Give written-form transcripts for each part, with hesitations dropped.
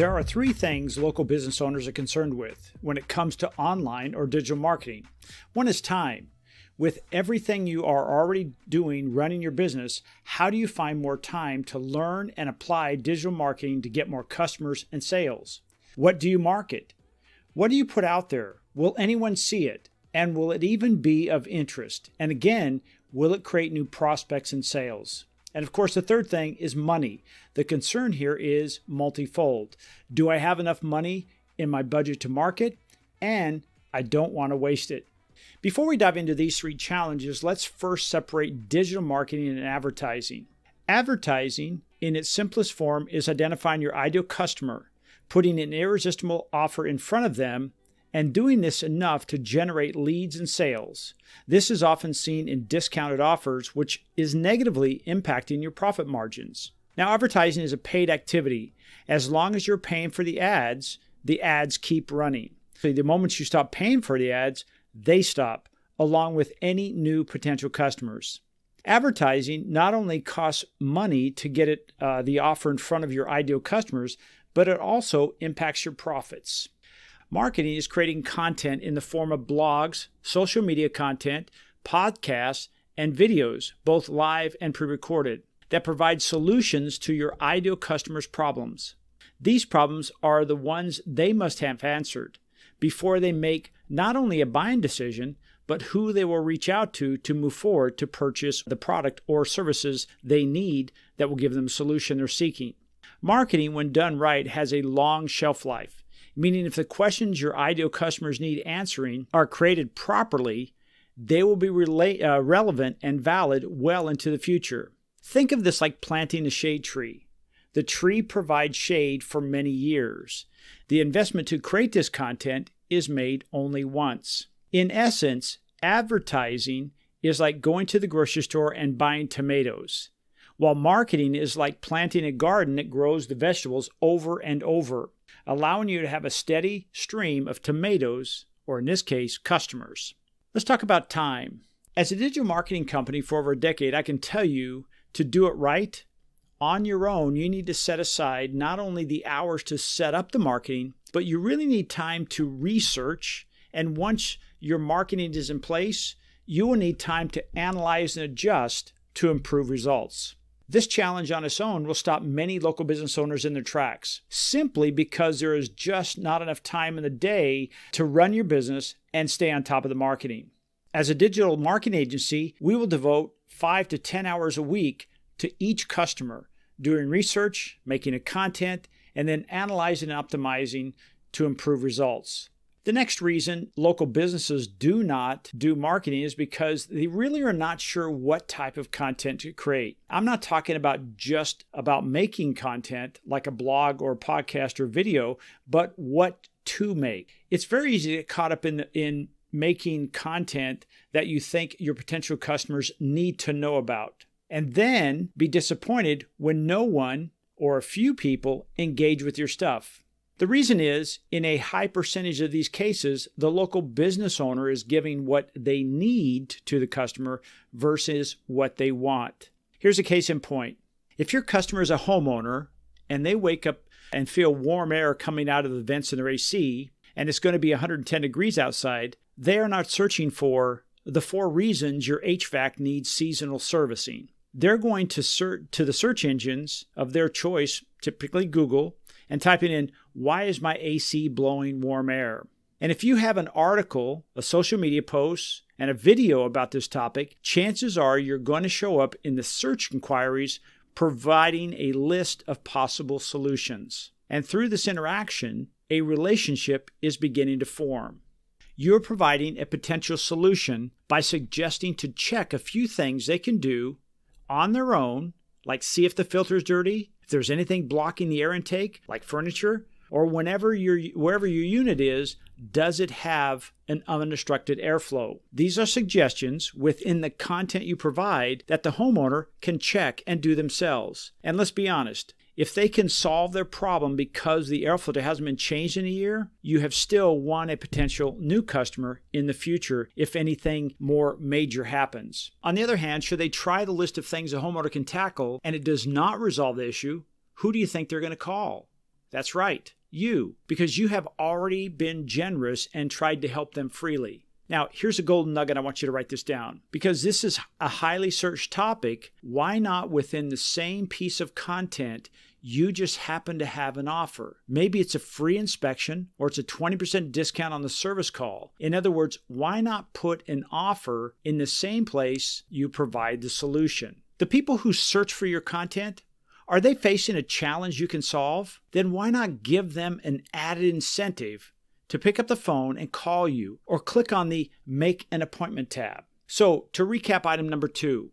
There are three things local business owners are concerned with when it comes to online or digital marketing. One is time. With everything you are already doing running your business, how do you find more time to learn and apply digital marketing to get more customers and sales? What do you market? What do you put out there? Will anyone see it? And will it even be of interest? And again, will it create new prospects and sales? And of course, the third thing is money. The concern here is multifold. Do I have enough money in my budget to market? And I don't want to waste it. Before we dive into these three challenges, let's first separate digital marketing and advertising. Advertising, in its simplest form, is identifying your ideal customer, putting an irresistible offer in front of them, and doing this enough to generate leads and sales. This is often seen in discounted offers, which is negatively impacting your profit margins. Now, advertising is a paid activity. As long as you're paying for the ads keep running. So the moment you stop paying for the ads, they stop, along with any new potential customers. Advertising not only costs money to get the offer in front of your ideal customers, but it also impacts your profits. Marketing is creating content in the form of blogs, social media content, podcasts, and videos, both live and pre-recorded, that provide solutions to your ideal customers' problems. These problems are the ones they must have answered before they make not only a buying decision, but who they will reach out to move forward to purchase the product or services they need that will give them the solution they're seeking. Marketing, when done right, has a long shelf life, meaning if the questions your ideal customers need answering are created properly, they will be relevant and valid well into the future. Think of this like planting a shade tree. The tree provides shade for many years. The investment to create this content is made only once. In essence, advertising is like going to the grocery store and buying tomatoes, while marketing is like planting a garden that grows the vegetables over and over, allowing you to have a steady stream of tomatoes, or in this case, customers. Let's talk about time. As a digital marketing company for over a decade, I can tell you to do it right, on your own, you need to set aside not only the hours to set up the marketing, but you really need time to research. And once your marketing is in place, you will need time to analyze and adjust to improve results. This challenge on its own will stop many local business owners in their tracks, simply because there is just not enough time in the day to run your business and stay on top of the marketing. As a digital marketing agency, we will devote 5 to 10 hours a week to each customer, doing research, making a content, and then analyzing and optimizing to improve results. The next reason local businesses do not do marketing is because they really are not sure what type of content to create. I'm not talking about just about making content like a blog or podcast or video, but what to make. It's very easy to get caught up in making content that you think your potential customers need to know about, and then be disappointed when no one or a few people engage with your stuff. The reason is, in a high percentage of these cases, the local business owner is giving what they need to the customer versus what they want. Here's a case in point. If your customer is a homeowner and they wake up and feel warm air coming out of the vents in their AC, and it's going to be 110 degrees outside, they are not searching for the 4 reasons your HVAC needs seasonal servicing. They're going to the search engines of their choice, typically Google, and typing in, "Why is my AC blowing warm air?" And if you have an article, a social media post, and a video about this topic, chances are you're going to show up in the search inquiries providing a list of possible solutions. And through this interaction, a relationship is beginning to form. You're providing a potential solution by suggesting to check a few things they can do on their own, like see if the filter is dirty, if there's anything blocking the air intake, like furniture, or wherever your unit is, does it have an unobstructed airflow? These are suggestions within the content you provide that the homeowner can check and do themselves. And let's be honest, if they can solve their problem because the air filter hasn't been changed in a year, you have still won a potential new customer in the future if anything more major happens. On the other hand, should they try the list of things a homeowner can tackle and it does not resolve the issue, who do you think they're going to call? That's right, you, because you have already been generous and tried to help them freely. Now, here's a golden nugget. I want you to write this down. Because this is a highly searched topic, why not within the same piece of content, you just happen to have an offer? Maybe it's a free inspection or it's a 20% discount on the service call. In other words, why not put an offer in the same place you provide the solution? The people who search for your content, are they facing a challenge you can solve? Then why not give them an added incentive to pick up the phone and call you, or click on the Make an Appointment tab? So to recap item number 2,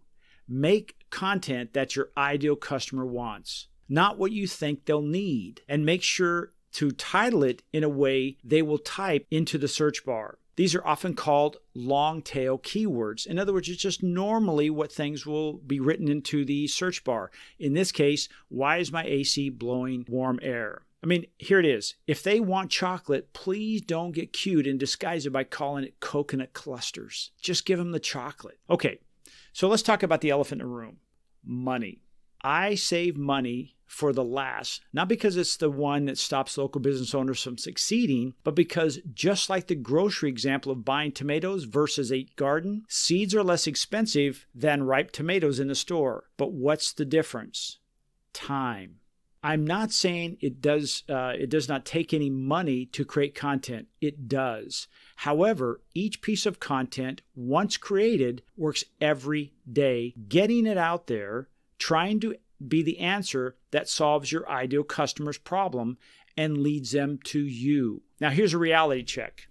make content that your ideal customer wants, not what you think they'll need, and make sure to title it in a way they will type into the search bar. These are often called long tail keywords. In other words, it's just normally what things will be written into the search bar. In this case, why is my AC blowing warm air? I mean, here it is. If they want chocolate, please don't get cute and disguise it by calling it coconut clusters. Just give them the chocolate. Okay, so let's talk about the elephant in the room, money. I save money for the last, not because it's the one that stops local business owners from succeeding, but because just like the grocery example of buying tomatoes versus a garden, seeds are less expensive than ripe tomatoes in the store. But what's the difference? Time. I'm not saying it does not take any money to create content. It does. However, each piece of content, once created, works every day, getting it out there, trying to be the answer that solves your ideal customer's problem and leads them to you. Now, here's a reality check.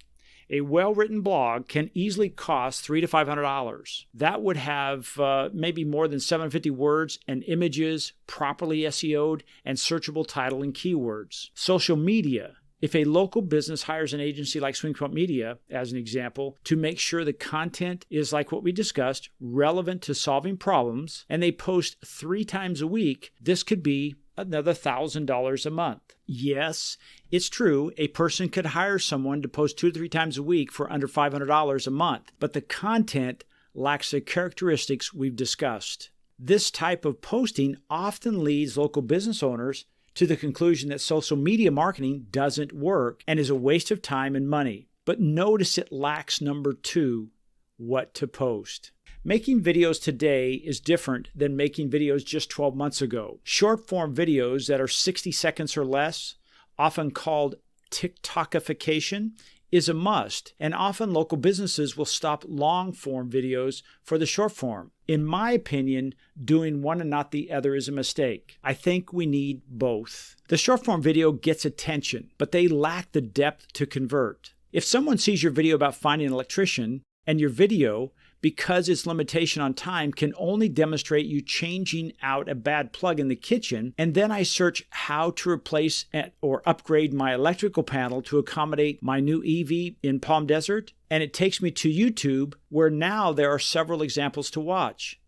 A well-written blog can easily cost $300 to $500. That would have maybe more than 750 words and images, properly SEO'd, and searchable title and keywords. Social media. If a local business hires an agency like Swing Point Media, as an example, to make sure the content is, like what we discussed, relevant to solving problems, and they post 3 times a week, this could be another $1,000 a month. Yes, it's true. A person could hire someone to post 2 to 3 times a week for under $500 a month, but the content lacks the characteristics we've discussed. This type of posting often leads local business owners to the conclusion that social media marketing doesn't work and is a waste of time and money. But notice it lacks number 2, what to post. Making videos today is different than making videos just 12 months ago. Short-form videos that are 60 seconds or less, often called TikTokification, is a must, and often local businesses will stop long-form videos for the short form. In my opinion, doing one and not the other is a mistake. I think we need both. The short-form video gets attention, but they lack the depth to convert. If someone sees your video about finding an electrician, and your video, because its limitation on time, can only demonstrate you changing out a bad plug in the kitchen, and then I search how to replace or upgrade my electrical panel to accommodate my new EV in Palm Desert, and it takes me to YouTube, where now there are several examples to watch.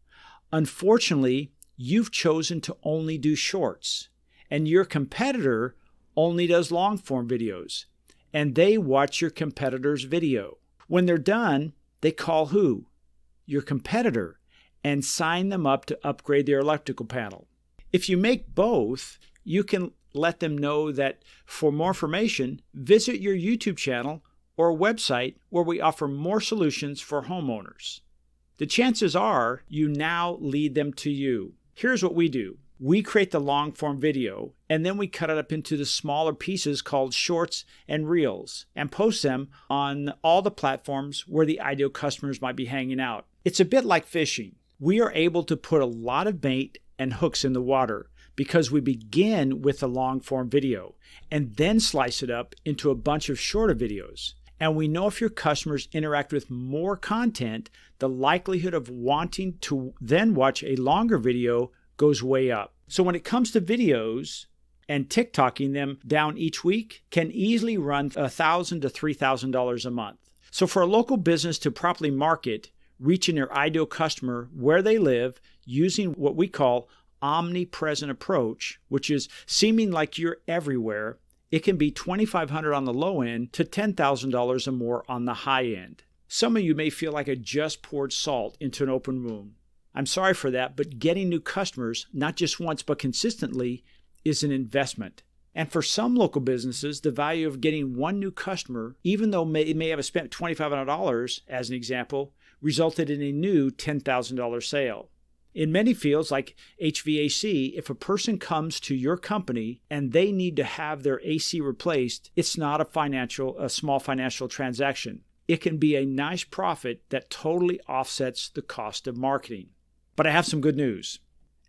Unfortunately, you've chosen to only do shorts, and your competitor only does long-form videos, and they watch your competitor's video. When they're done, they call who? Your competitor, and sign them up to upgrade their electrical panel. If you make both, you can let them know that for more information, visit your YouTube channel or website where we offer more solutions for homeowners. The chances are you now lead them to you. Here's what we do. We create the long form video, and then we cut it up into the smaller pieces called shorts and reels, and post them on all the platforms where the ideal customers might be hanging out. It's a bit like fishing. We are able to put a lot of bait and hooks in the water because we begin with a long form video and then slice it up into a bunch of shorter videos. And we know if your customers interact with more content, the likelihood of wanting to then watch a longer video goes way up. So when it comes to videos, and TikToking them down each week can easily run $1,000 to $3,000 a month. So for a local business to properly market, reaching their ideal customer where they live using what we call omnipresent approach, which is seeming like you're everywhere, it can be $2,500 on the low end to $10,000 or more on the high end. Some of you may feel like I just poured salt into an open wound. I'm sorry for that, but getting new customers, not just once but consistently, is an investment. And for some local businesses, the value of getting one new customer, even though it may have spent $2,500 as an example, resulted in a new $10,000 sale. In many fields like HVAC, if a person comes to your company and they need to have their AC replaced, it's not a small financial transaction. It can be a nice profit that totally offsets the cost of marketing. But I have some good news.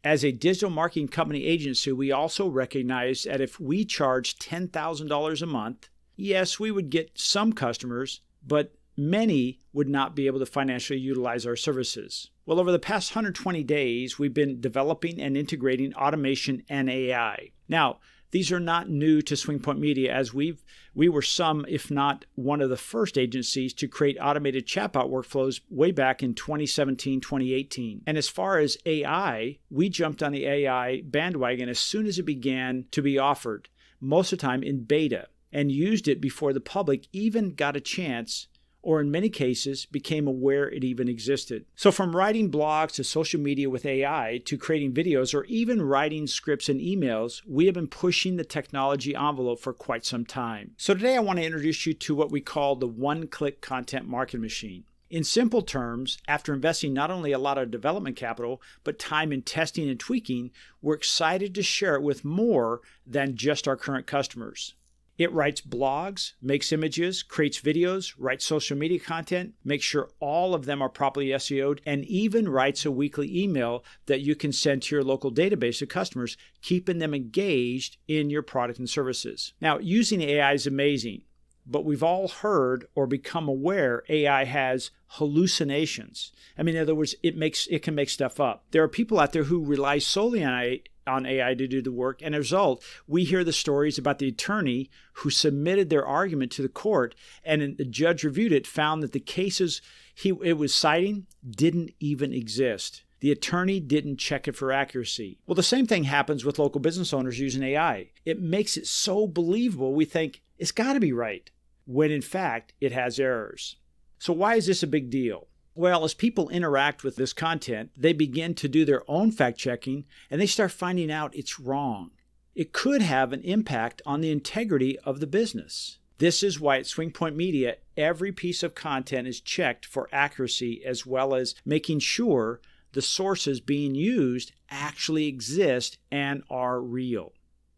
As a digital marketing company agency, we also recognize that if we charge $10,000 a month, yes, we would get some customers, but many would not be able to financially utilize our services. Well, over the past 120 days, we've been developing and integrating automation and AI. Now, these are not new to SwingPoint Media, as we were some, if not one of the first agencies to create automated chatbot workflows way back in 2017, 2018. And as far as AI, we jumped on the AI bandwagon as soon as it began to be offered, most of the time in beta, and used it before the public even got a chance, or in many cases, became aware it even existed. So from writing blogs to social media with AI to creating videos or even writing scripts and emails, we have been pushing the technology envelope for quite some time. So today I want to introduce you to what we call the one-click content marketing machine. In simple terms, after investing not only a lot of development capital, but time in testing and tweaking, we're excited to share it with more than just our current customers. It writes blogs, makes images, creates videos, writes social media content, makes sure all of them are properly SEO'd, and even writes a weekly email that you can send to your local database of customers, keeping them engaged in your product and services. Now, using AI is amazing, but we've all heard or become aware AI has hallucinations. I mean, in other words, it can make stuff up. There are people out there who rely solely on AI to do the work, and as a result, we hear the stories about the attorney who submitted their argument to the court, and the judge reviewed it, found that the cases it was citing didn't even exist. The attorney didn't check it for accuracy. Well, the same thing happens with local business owners using AI. It makes it so believable we think it's got to be right, when in fact it has errors. So why is this a big deal? Well, as people interact with this content, they begin to do their own fact-checking, and they start finding out it's wrong. It could have an impact on the integrity of the business. This is why at SwingPoint Media, every piece of content is checked for accuracy, as well as making sure the sources being used actually exist and are real.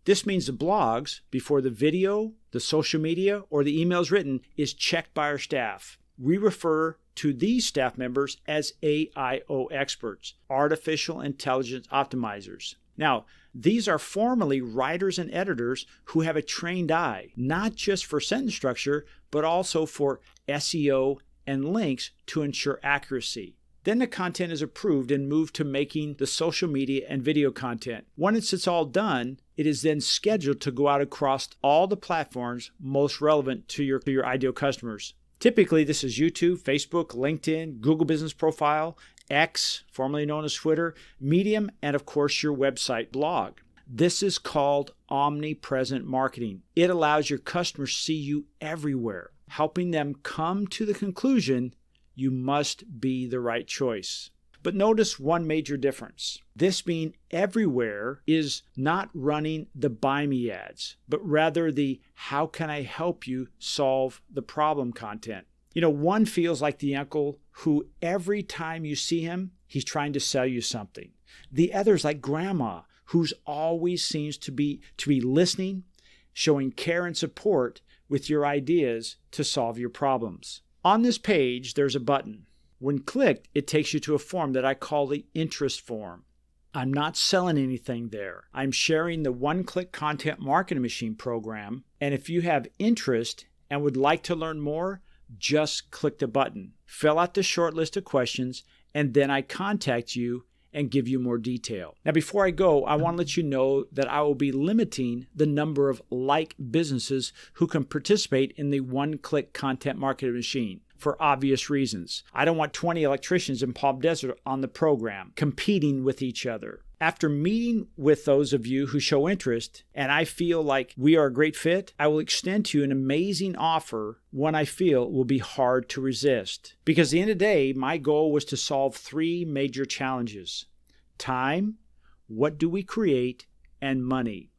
This means the blogs, before the video, the social media, or the emails written, is checked by our staff. We refer to these staff members as AIO experts, artificial intelligence optimizers. Now, these are formerly writers and editors who have a trained eye, not just for sentence structure, but also for SEO and links to ensure accuracy. Then the content is approved and moved to making the social media and video content. Once it's all done, it is then scheduled to go out across all the platforms most relevant to your ideal customers. Typically, this is YouTube, Facebook, LinkedIn, Google Business Profile, X, formerly known as Twitter, Medium, and of course your website blog. This is called omnipresent marketing. It allows your customers to see you everywhere, helping them come to the conclusion you must be the right choice. But notice one major difference. This being everywhere is not running the buy me ads, but rather the how can I help you solve the problem content. One feels like the uncle who every time you see him, he's trying to sell you something. The other's like grandma, who's always seems to be listening, showing care and support with your ideas to solve your problems. On this page, there's a button. When clicked, it takes you to a form that I call the interest form. I'm not selling anything there. I'm sharing the one-click content marketing machine program, and if you have interest and would like to learn more, just click the button. Fill out the short list of questions, and then I contact you and give you more detail. Now, before I go, I want to let you know that I will be limiting the number of like businesses who can participate in the one-click content marketing machine for obvious reasons. I don't want 20 electricians in Palm Desert on the program competing with each other. After meeting with those of you who show interest, and I feel like we are a great fit, I will extend to you an amazing offer, one I feel will be hard to resist. Because at the end of the day, my goal was to solve 3 major challenges: time, what do we create, and money.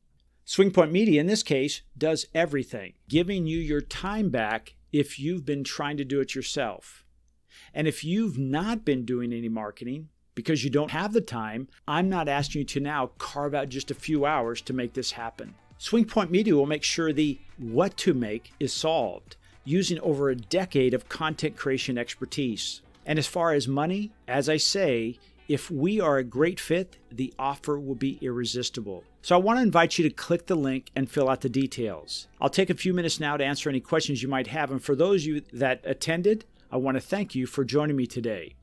SwingPoint Media, in this case, does everything, giving you your time back if you've been trying to do it yourself. And if you've not been doing any marketing because you don't have the time, I'm not asking you to now carve out just a few hours to make this happen. SwingPoint Media will make sure the what to make is solved using over a decade of content creation expertise. And as far as money, as I say, if we are a great fit, the offer will be irresistible. So I want to invite you to click the link and fill out the details. I'll take a few minutes now to answer any questions you might have. And for those of you that attended, I want to thank you for joining me today.